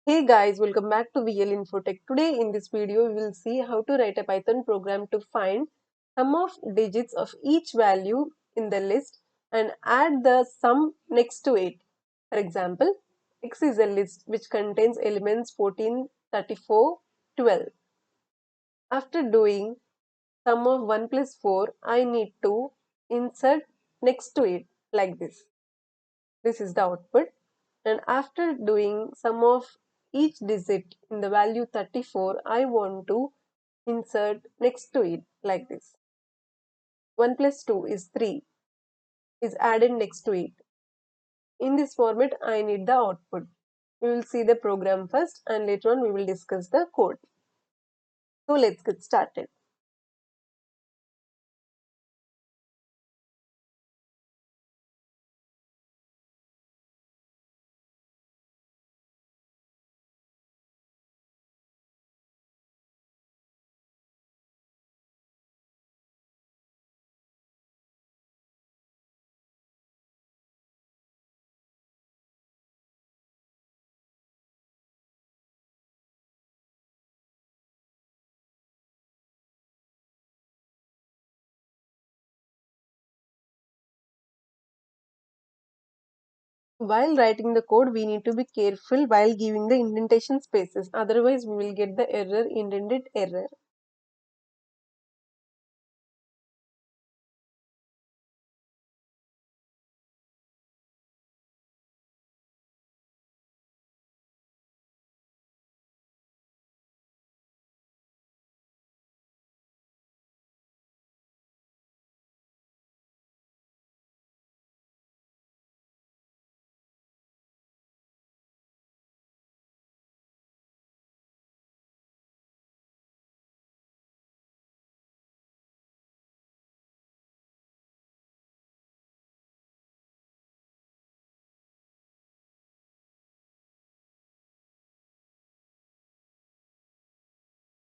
Hey guys, welcome back to VL Infotech. Today in this video, we will see how to write a Python program to find sum of digits of each value in the list and add the sum next to it. For example, X is a list which contains elements 14, 34, 12. After doing sum of 1 plus 4, I need to insert next to it like this. This is the output. And after doing sum of each digit in the value 34, I want to insert next to it like this. 1 plus 2 is 3 is added next to it. In this format, I need the output. We will see the program first and later on we will discuss the code. So let's get started. While writing the code, we need to be careful while giving the indentation spaces. Otherwise, we will get the error, indented error.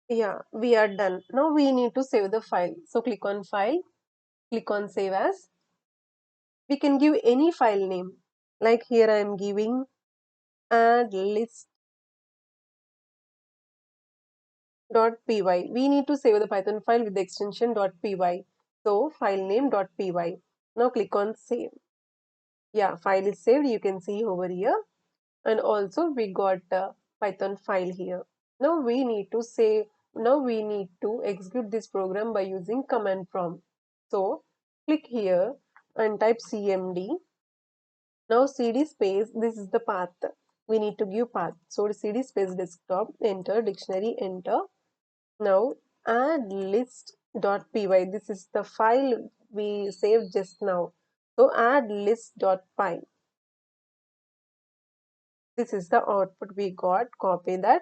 Yeah, we are done. Now we need to save the file. So click on File, click on Save As. We can give any file name. Like here I am giving add list.py. We need to save the Python file with the extension .py. So file name .py. Now click on Save. Yeah, file is saved. You can see over here. And also we got a Python file here. Now we need to save. Now we need to execute this program by using command prompt. So click here and type cmd. Now cd space, this is the path. We need to give path. So cd space desktop, enter dictionary, enter. Now add list.py. This is the file we saved just now. So add list.py. This is the output we got. Copy that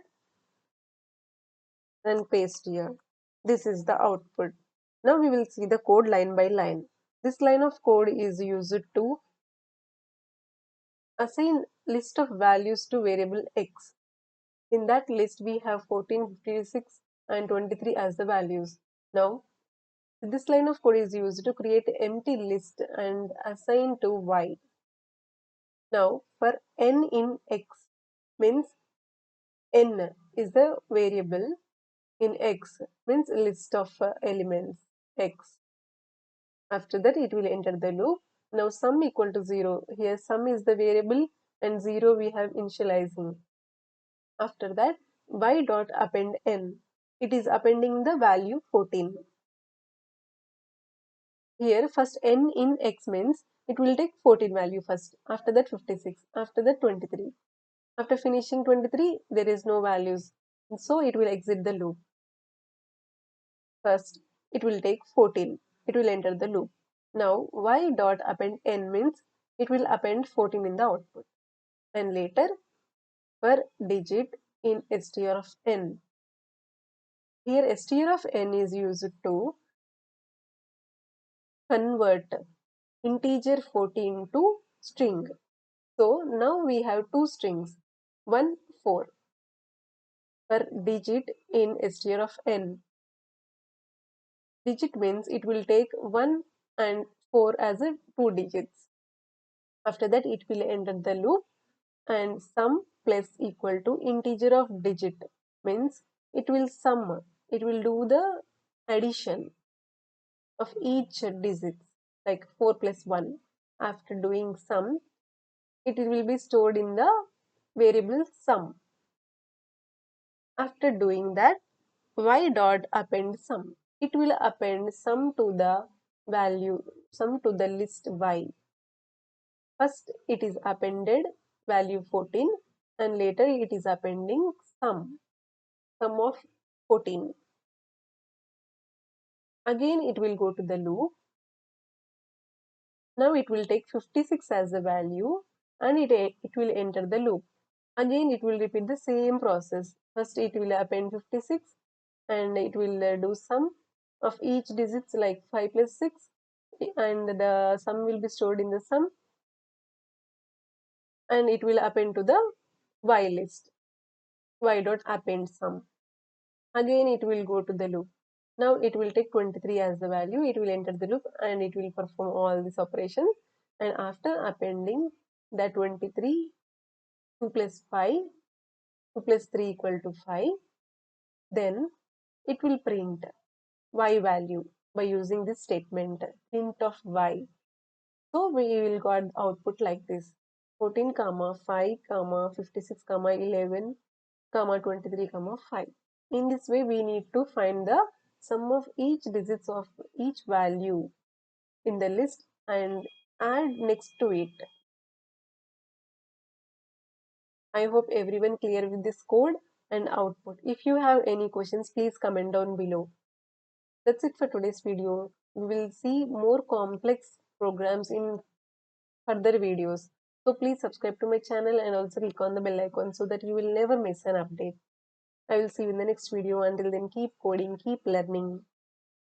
and paste here. This is the output. Now we will see the code line by line. This line of code is used to assign list of values to variable x. In that list we have 14, 56 and 23 as the values. Now this line of code is used to create an empty list and assign to y. Now for n in x means n is the variable in x means list of elements x. After that it will enter the loop. Now sum equal to 0. Here sum is the variable and 0 we have initializing. After that y dot append n. It is appending the value 14. Here first n in x means it will take 14 value first. After that 56. After that 23. After finishing 23 there is no values. So it will exit the loop. First it will take 14. It will enter the loop. Now y dot append n means it will append 14 in the output. And later per digit in str of n. Here str of n is used to convert integer 14 to string. So now we have two strings, 1, 4 per digit in str of n. Digit means it will take 1 and 4 as a two digits. After that it will enter the loop and sum plus equal to integer of digit, means it will sum, it will do the addition of each digit, like 4 plus 1. After doing sum, it will be stored in the variable sum. After doing that, y dot append sum. It will append sum to the value, sum to the list y. First it is appended value 14 and later it is appending sum of 14. Again it will go to the loop. Now it will take 56 as the value and it will enter the loop. Again it will repeat the same process. First it will append 56 and it will do sum of each digits like 5 plus 6 and the sum will be stored in the sum and it will append to the y list, y dot append sum. Again it will go to the loop. Now it will take 23 as the value, it will enter the loop and it will perform all these operations, and after appending the 23, 2 plus 5, 2 plus 3 equal to 5, then it will print y value by using this statement, print of y. So we will got output like this: 14 comma 5 comma 56 comma 11 comma 23 comma 5. In this way we need to find the sum of each digits of each value in the list and add next to it. I hope everyone clear with this code and output. If you have any questions, please comment down below. That's it for today's video. We will see more complex programs in further videos. So please subscribe to my channel and also click on the bell icon so that you will never miss an update. I will see you in the next video. Until then, keep coding, keep learning.